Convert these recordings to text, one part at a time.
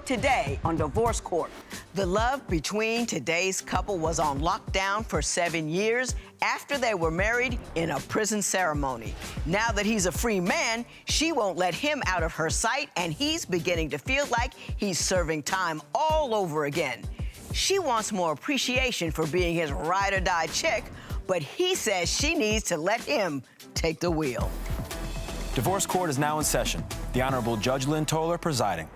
Today on Divorce Court, the love between today's couple was on lockdown for 7 years after they were married in a prison ceremony. Now that he's a free man, she won't let him out of her sight, and he's beginning to feel like he's serving time all over again. She wants more appreciation for being his ride-or-die chick, but he says she needs to let him take the wheel. Divorce Court is now in session. The Honorable Judge Lynn Toller presiding.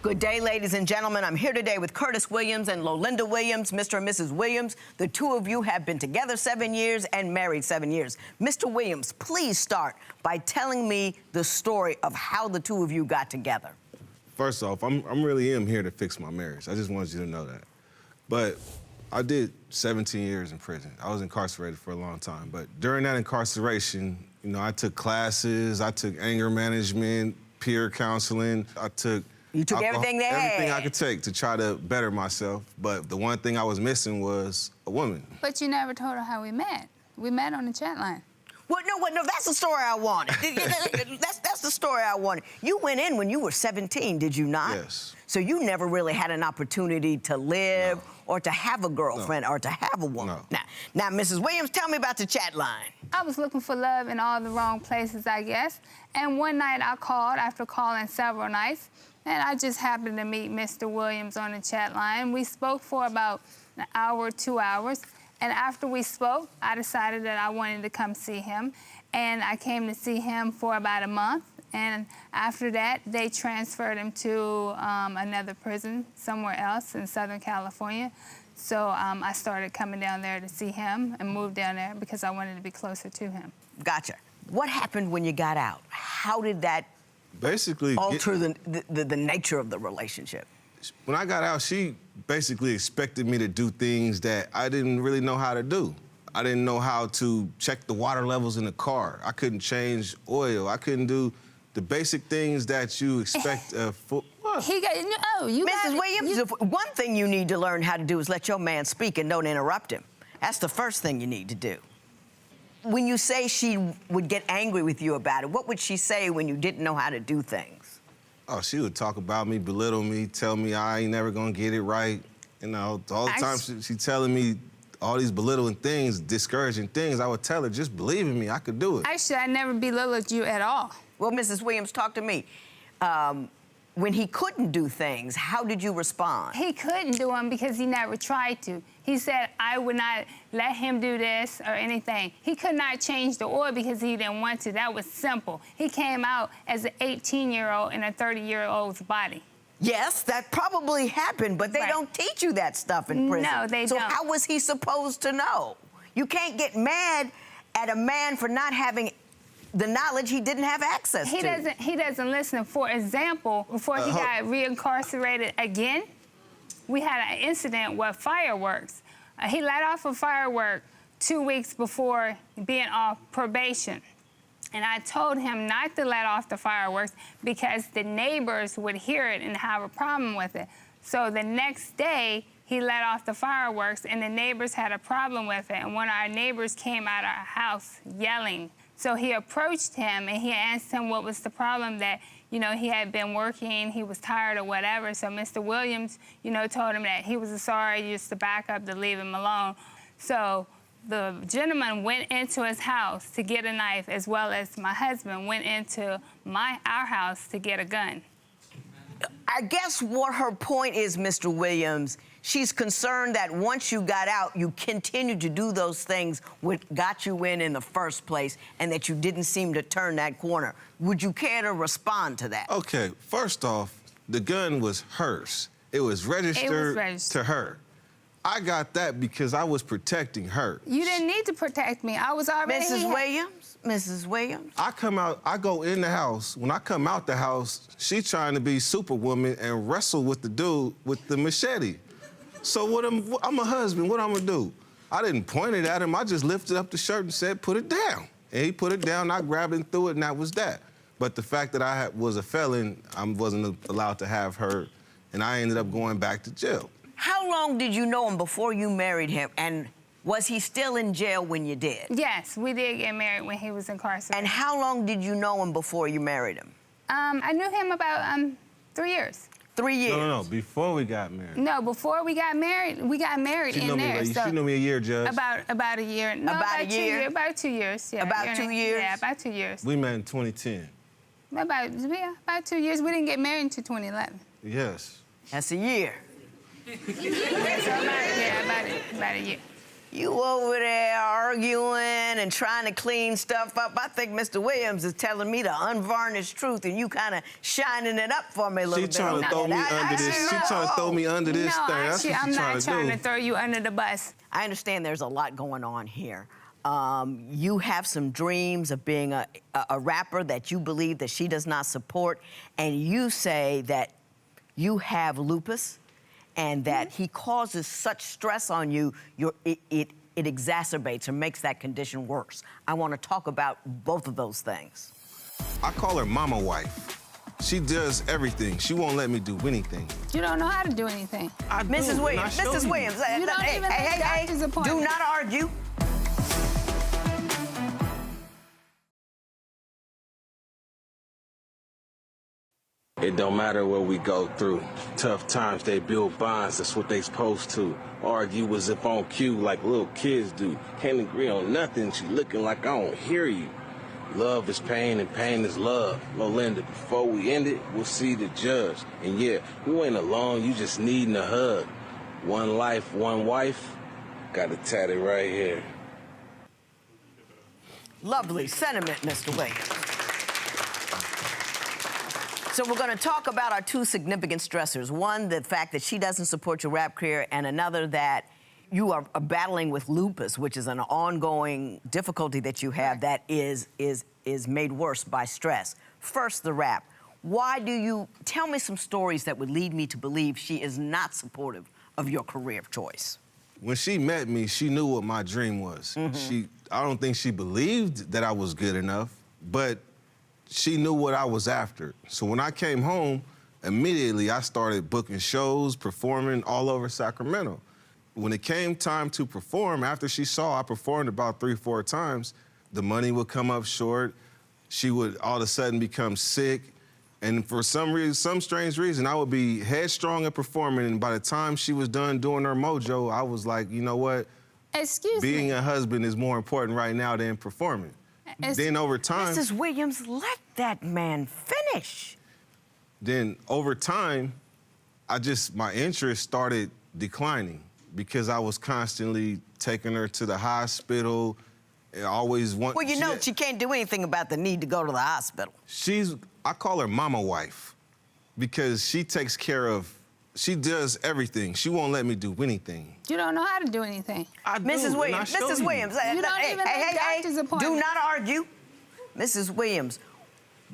Good day, ladies and gentlemen. I'm here today with Curtis Williams and Lolinda Williams, Mr. and Mrs. Williams. The two of you have been together 7 years and married 7 years. Mr. Williams, please start by telling me the story of how the two of you got together. First off, I'm really here to fix my marriage. I just wanted you to know that. But I did 17 years in prison. I was incarcerated for a long time. But during that incarceration, you know, I took classes, I took anger management, peer counseling, You took everything they had. Everything I could take to try to better myself. But the one thing I was missing was a woman. But you never told her how we met. We met on the chat line. No, that's the story I wanted. That's the story I wanted. You went in when you were 17, did you not? Yes. So you never really had an opportunity to live or to have a girlfriend or to have a woman. No. Now, Mrs. Williams, tell me about the chat line. I was looking for love in all the wrong places, I guess. And one night I called after calling several nights, and I just happened to meet Mr. Williams on the chat line. We spoke for about an hour, 2 hours. And after we spoke, I decided that I wanted to come see him. And I came to see him for about a month. And after that, they transferred him to another prison somewhere else in Southern California. So I started coming down there to see him and moved down there because I wanted to be closer to him. Gotcha. What happened when you got out? How did that basically alter the nature of the relationship? When I got out, she basically expected me to do things that I didn't really know how to do. I didn't know how to check the water levels in the car. I couldn't change oil. I couldn't do the basic things that you expect for... What? Mrs. Williams, one thing you need to learn how to do is let your man speak and don't interrupt him. That's the first thing you need to do. When you say she would get angry with you about it, what would she say when you didn't know how to do things? Oh, she would talk about me, belittle me, tell me I ain't never gonna get it right. You know, all the time she telling me all these belittling things, discouraging things. I would tell her, just believe in me, I could do it. Actually, I never belittled you at all. Well, Mrs. Williams, talk to me. When he couldn't do things, how did you respond? He couldn't do them because he never tried to. He said, I would not let him do this or anything. He could not change the oil because he didn't want to. That was simple. He came out as an 18-year-old in a 30-year-old's body. Yes, that probably happened, but they don't teach you that stuff in prison. No, they don't. So how was he supposed to know? You can't get mad at a man for not having the knowledge he didn't have access to. He doesn't listen. For example, before he got reincarcerated again, we had an incident with fireworks. He let off a firework 2 weeks before being off probation. And I told him not to let off the fireworks because the neighbors would hear it and have a problem with it. So the next day, he let off the fireworks and the neighbors had a problem with it. And one of our neighbors came out of our house yelling. So he approached him and he asked him what was the problem, that, you know, he had been working, he was tired or whatever. So Mr. Williams, you know, told him that he was sorry just to back up, to leave him alone. So the gentleman went into his house to get a knife, as well as my husband went into our house to get a gun. I guess what her point is, Mr. Williams, she's concerned that once you got out, you continued to do those things what got you in the first place, and that you didn't seem to turn that corner. Would you care to respond to that? Okay, first off, the gun was hers. It was registered to her. I got that because I was protecting her. You didn't need to protect me. I was already... Mrs. Williams? I come out, I go in the house. When I come out the house, she trying to be Superwoman and wrestle with the dude with the machete. So I'm a husband, what I'm gonna do? I didn't point it at him, I just lifted up the shirt and said, put it down. And he put it down, I grabbed it and threw it, and that was that. But the fact that I was a felon, I wasn't allowed to have her, and I ended up going back to jail. How long did you know him before you married him? And was he still in jail when you did? Yes, we did get married when he was incarcerated. And how long did you know him before you married him? I knew him about 3 years. 3 years. No, before we got married. No, before we got married She in know there. me, she know me a year, Judge. About a year. No, About a year? About 2 years. Yeah. About 2 years? Yeah, about 2 years. We met in 2010. About 2 years. We didn't get married until 2011. Yes. That's a year. About a year. You over there arguing and trying to clean stuff up. I think Mr. Williams is telling me the unvarnished truth, and you kind of shining it up for me a little bit. She trying to throw me under this. She trying to throw me under this thing. That's what I'm she not trying to to do. throw you under the bus. I understand there's a lot going on here. You have some dreams of being a rapper that you believe that she does not support, and you say that you have lupus and that he causes such stress on you, it exacerbates or makes that condition worse. I want to talk about both of those things. I call her mama wife. She does everything. She won't let me do anything. You don't know how to do anything. I do, Mrs. and I Williams, show Mrs. you. Williams, You don't hey, even make doctor's do appointments. not argue. It don't matter what we go through. Tough times, they build bonds. That's what they supposed to. Argue as if on cue like little kids do. Can't agree on nothing. She looking like I don't hear you. Love is pain and pain is love. Melinda, before we end it, we'll see the judge. And yeah, you ain't alone. You just needing a hug. One life, one wife. Got it tatted right here. Lovely sentiment, Mr. Williams. So we're going to talk about our two significant stressors. One, the fact that she doesn't support your rap career, and another that you are battling with lupus, which is an ongoing difficulty that you have that is made worse by stress. First, the rap. Why do you tell me some stories that would lead me to believe she is not supportive of your career choice? When she met me, she knew what my dream was. I don't think she believed that I was good enough, but she knew what I was after. So when I came home, immediately I started booking shows, performing all over Sacramento. When it came time to perform, after she saw I performed about 3 or 4 times, the money would come up short. She would all of a sudden become sick. And for some reason, some strange reason, I would be headstrong at performing, and by the time she was done doing her mojo, I was like, you know what? Excuse me. Being a husband is more important right now than performing. Then over time... Mrs. Williams, let that man finish. Then over time, my interest started declining because I was constantly taking her to the hospital, and always wanting... Well, you know she can't do anything about the need to go to the hospital. I call her mama wife because she takes care of, she does everything. She won't let me do anything. You don't know how to do anything. I do, Mrs. and Williams, I show Mrs. you. Williams. You don't even make doctor's appointments. Do not argue. Mrs. Williams,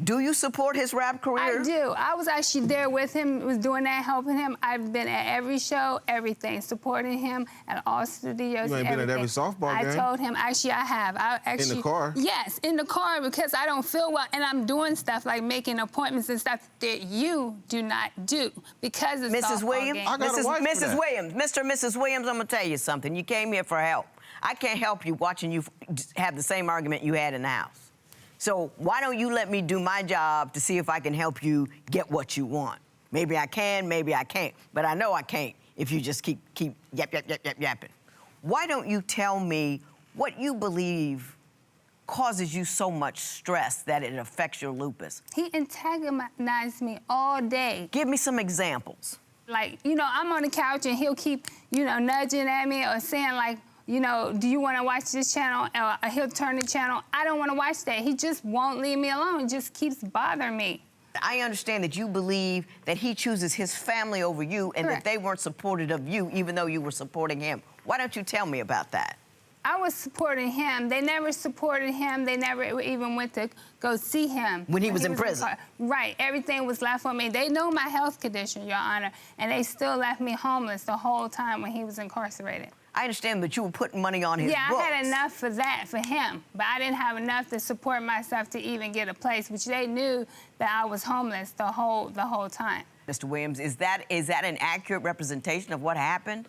do you support his rap career? I do. I was actually there with him, was doing that, helping him. I've been at every show, everything, supporting him at all studios. You ain't been at every softball game. I told him, actually, I have. In the car? Yes, in the car, because I don't feel well, and I'm doing stuff like making appointments and stuff that you do not do because it's Mrs. Williams, I got a wife for Mrs. that. Williams, Mr. and Mrs. Williams, I'm gonna tell you something. You came here for help. I can't help you watching you have the same argument you had in the house. So why don't you let me do my job to see if I can help you get what you want? Maybe I can, maybe I can't, but I know I can't if you just keep yapping. Why don't you tell me what you believe causes you so much stress that it affects your lupus? He antagonized me all day. Give me some examples. Like, you know, I'm on the couch and he'll keep, you know, nudging at me or saying like, you know, do you want to watch this channel? Or he'll turn the channel. I don't want to watch that. He just won't leave me alone. It just keeps bothering me. I understand that you believe that he chooses his family over you and Correct. that they weren't supportive of you even though you were supporting him. Why don't you tell me about that? I was supporting him. They never supported him. They never even went to go see him. When he was in prison. Right. Everything was left on me. They know my health condition, Your Honor, and they still left me homeless the whole time when he was incarcerated. I understand that you were putting money on his Yeah, books. I had enough for that, for him. But I didn't have enough to support myself to even get a place, which they knew that I was homeless the whole time. Mr. Williams, is that an accurate representation of what happened?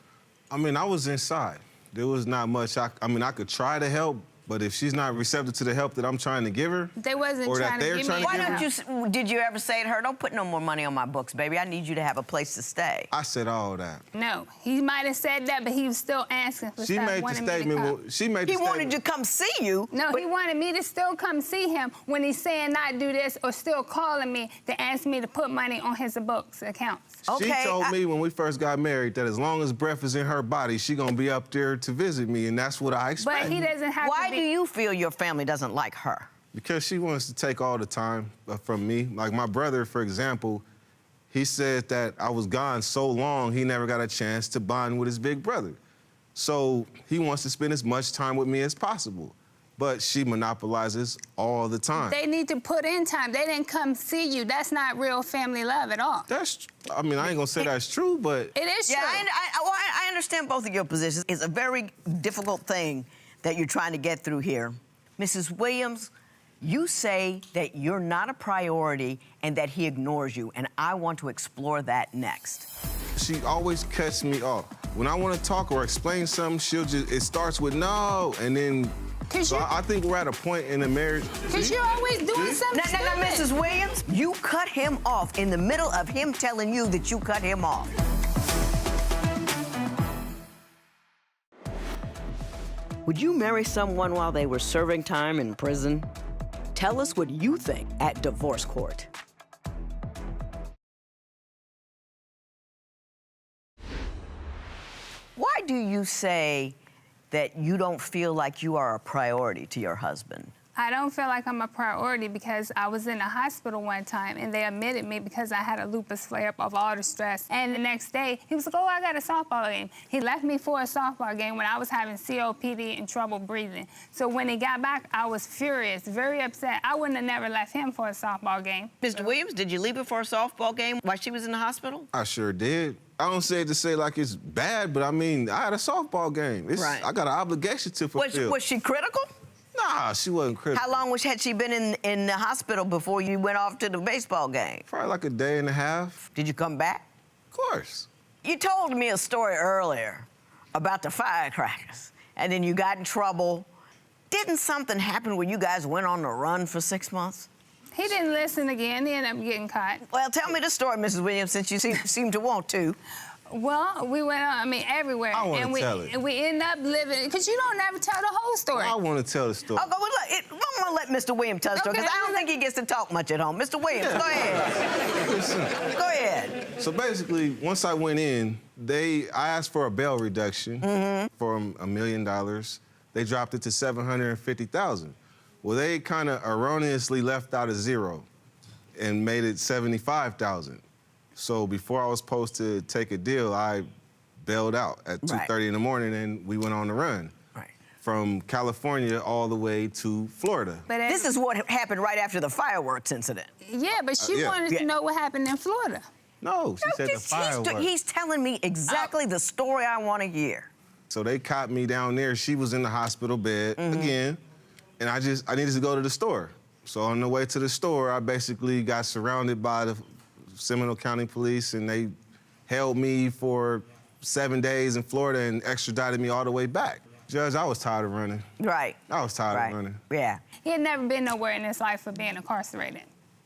I mean, I was inside. There was not much, I mean, I could try to help, But if she's not receptive to the help that I'm trying to give her, They wasn't or trying that to they're give trying me to Why give her, don't you, did you ever say to her, don't put no more money on my books, baby. I need you to have a place to stay. I said all that. No, he might have said that, but he was still asking for She stuff. made the wanted me to statement. come. Well, she made the He statement. wanted to come see you. No, but he wanted me to still come see him when he's saying not do this or still calling me to ask me to put money on his books accounts. She Okay, told me when we first got married that as long as breath is in her body, she gonna be up there to visit me, and that's what I expect. But he doesn't have why to do be. you feel your family doesn't like her? Because she wants to take all the time from me. Like my brother, for example, he said that I was gone so long, he never got a chance to bond with his big brother. So he wants to spend as much time with me as possible. But she monopolizes all the time. They need to put in time. They didn't come see you. That's not real family love at all. I mean, I ain't gonna say that's true, but It is Yeah, true. I understand both of your positions. It's a very difficult thing that you're trying to get through here. Mrs. Williams, you say that you're not a priority and that he ignores you, and I want to explore that next. she always cuts me off. When I want to talk or explain something, it starts with no, and then. So I think we're at a point in the marriage. Because you're always doing something Now, stupid. Mrs. Williams, you cut him off in the middle of him telling you that you cut him off. Would you marry someone while they were serving time in prison? Tell us what you think at Divorce Court. Why do you say that you don't feel like you are a priority to your husband? I don't feel like I'm a priority because I was in the hospital one time and they admitted me because I had a lupus flare-up of all the stress. And the next day, he was like, oh, I got a softball game. He left me for a softball game when I was having COPD and trouble breathing. So when he got back, I was furious, very upset. I wouldn't have never left him for a softball game. Mr. Williams, did you leave her for a softball game while she was in the hospital? I sure did. I don't say it to say like it's bad, but I mean, I had a softball game. Right. I got an obligation to fulfill. Was she critical? Nah, she wasn't critical. How long had she been in the hospital before you went off to the baseball game? Probably like a day and a half. Did you come back? Of course. You told me a story earlier about the firecrackers, and then you got in trouble. Didn't something happen where you guys went on the run for 6 months? He didn't listen again. He ended up getting caught. Well, tell me the story, Mrs. Williams, since you seem to want to. Well, we went on, everywhere. I wanna tell it. And we end up living, because you don't ever tell the whole story. I want to tell the story. Oh, I'm going to let Mr. Williams tell the story, because Okay. I don't think he gets to talk much at home. Mr. Williams, go ahead. Listen. Go ahead. So basically, once I went in, I asked for a bail reduction for $1 million. They dropped it to $750,000. Well, they kind of erroneously left out a zero and made it $75,000. So before I was supposed to take a deal, I bailed out at 2:30 in the morning, and we went on the run. Right. From California all the way to Florida. But This is what happened right after the fireworks incident. Yeah, but she yeah. wanted to know what happened in Florida. No, she said the fireworks. He's telling me exactly the story I want to hear. So they caught me down there. She was in the hospital bed again, and I needed to go to the store. So on the way to the store, I basically got surrounded by the Seminole County Police, and they held me for 7 days in Florida and extradited me all the way back. Judge, I was tired of running. Right. I was tired of running. Yeah. He had never been nowhere in his life for being incarcerated.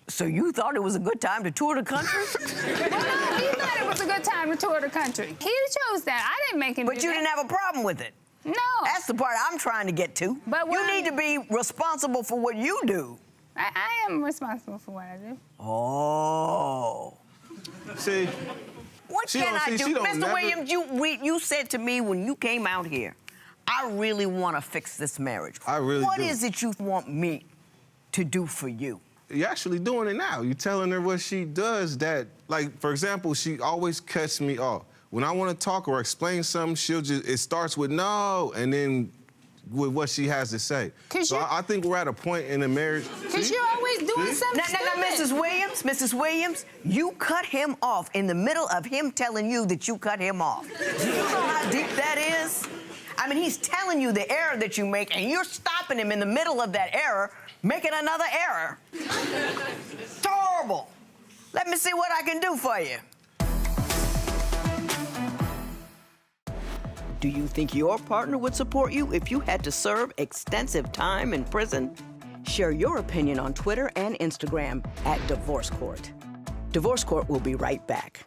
So you thought it was a good time to tour the country? Well, no, he thought it was a good time to tour the country. He chose that. I didn't make him But do you that. didn't have a problem with it. No. That's the part I'm trying to get to. But you what need to be responsible for what you do. I am responsible for what I do. Oh. See, What She can don't- I see, do? she don't Mr. never- Williams, you said to me when you came out here, I really want to fix this marriage. I really What do. is it you want me to do for you? you're actually doing it now. You're telling her what she does that, like, for example, she always cuts me off. When I want to talk or explain something, it starts with no, and then with what she has to say. So I think we're at a point in the marriage. Because you're always doing something Now, stupid. Mrs. Williams, you cut him off in the middle of him telling you that you cut him off. Do you know how deep that is? I mean, he's telling you the error that you make, and you're stopping him in the middle of that error, making another error. It's horrible. Let me see what I can do for you. Do you think your partner would support you if you had to serve extensive time in prison? Share your opinion on Twitter and Instagram at Divorce Court. Divorce Court will be right back.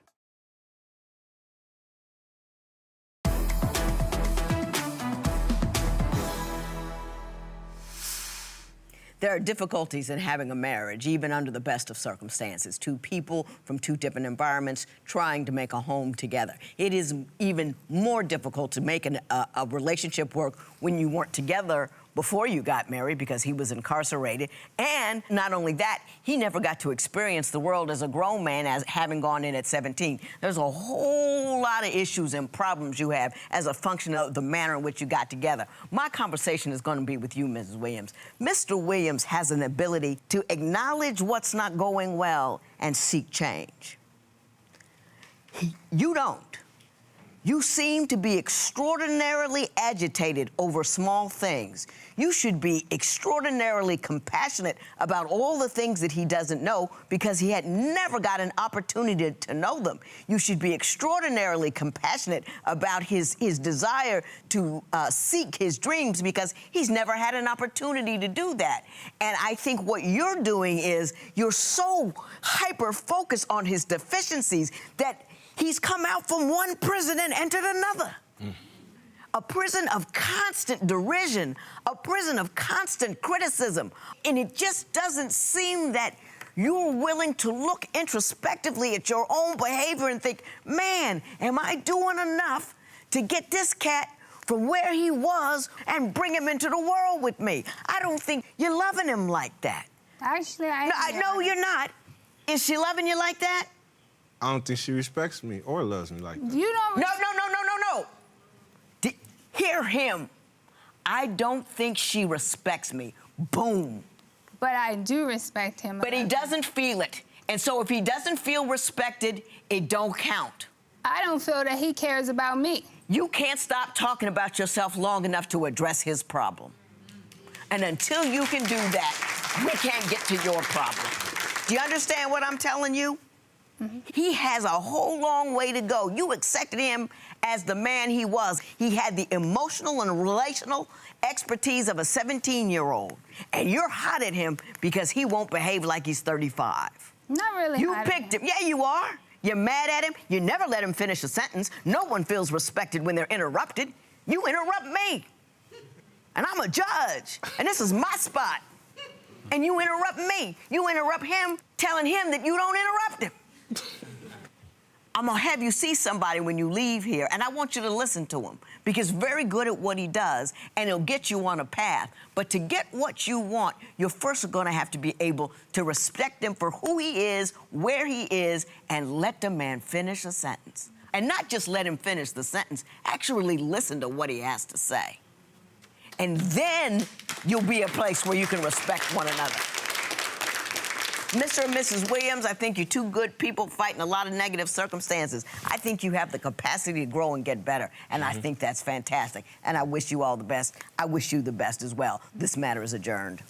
There are difficulties in having a marriage, even under the best of circumstances. Two people from two different environments trying to make a home together. It is even more difficult to make a relationship work when you weren't together before you got married because he was incarcerated. And not only that, he never got to experience the world as a grown man, as having gone in at 17. There's a whole lot of issues and problems you have as a function of the manner in which you got together. My conversation is going to be with you, Mrs. Williams. Mr. Williams has an ability to acknowledge what's not going well and seek change. You don't. You seem to be extraordinarily agitated over small things. You should be extraordinarily compassionate about all the things that he doesn't know because he had never got an opportunity to know them. You should be extraordinarily compassionate about his desire to seek his dreams because he's never had an opportunity to do that. And I think what you're doing is you're so hyper-focused on his deficiencies that he's come out from one prison and entered another. A prison of constant derision, a prison of constant criticism. And it just doesn't seem that you're willing to look introspectively at your own behavior and think, man, am I doing enough to get this cat from where he was and bring him into the world with me? I don't think you're loving him like that. Actually, I know you're not. Is she loving you like that? I don't think she respects me or loves me like that. You don't. No. Hear him. I don't think she respects me. Boom. But I do respect him. But he doesn't feel it. And so if he doesn't feel respected, it don't count. I don't feel that he cares about me. You can't stop talking about yourself long enough to address his problem. And until you can do that, we can't get to your problem. Do you understand what I'm telling you? Mm-hmm. He has a whole long way to go. You accepted him as the man he was. He had the emotional and relational expertise of a 17-year-old. And you're hot at him because he won't behave like he's 35. Not really. You picked him. Yeah, you are. You're mad at him. You never let him finish a sentence. No one feels respected when they're interrupted. You interrupt me. And I'm a judge. And this is my spot. And you interrupt me. You interrupt him, telling him that you don't interrupt him. I'm gonna have you see somebody when you leave here, and I want you to listen to him because he's very good at what he does, and he'll get you on a path. But to get what you want, you're first gonna have to be able to respect him for who he is, where he is, and let the man finish a sentence. And not just let him finish the sentence, actually listen to what he has to say. And then you'll be a place where you can respect one another. Mr. and Mrs. Williams, I think you're two good people fighting a lot of negative circumstances. I think you have the capacity to grow and get better, and I think that's fantastic. And I wish you all the best. I wish you the best as well. This matter is adjourned.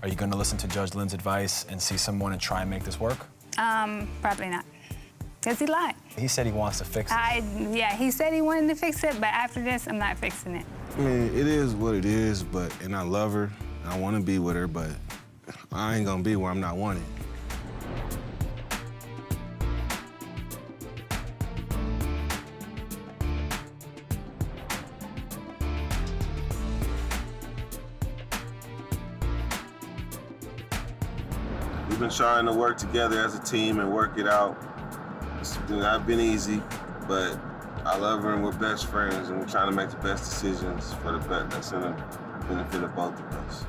Are you going to listen to Judge Lynn's advice and see someone and try and make this work? Probably not. Because he lied. He said he wants to fix it. Yeah, he said he wanted to fix it, but after this, I'm not fixing it. I mean, it is what it is, and I love her. I want to be with her, but I ain't gonna be where I'm not wanted. We've been trying to work together as a team and work it out. It's not been easy, but I love her and we're best friends and we're trying to make the best decisions for the best that's in the benefit of both of us.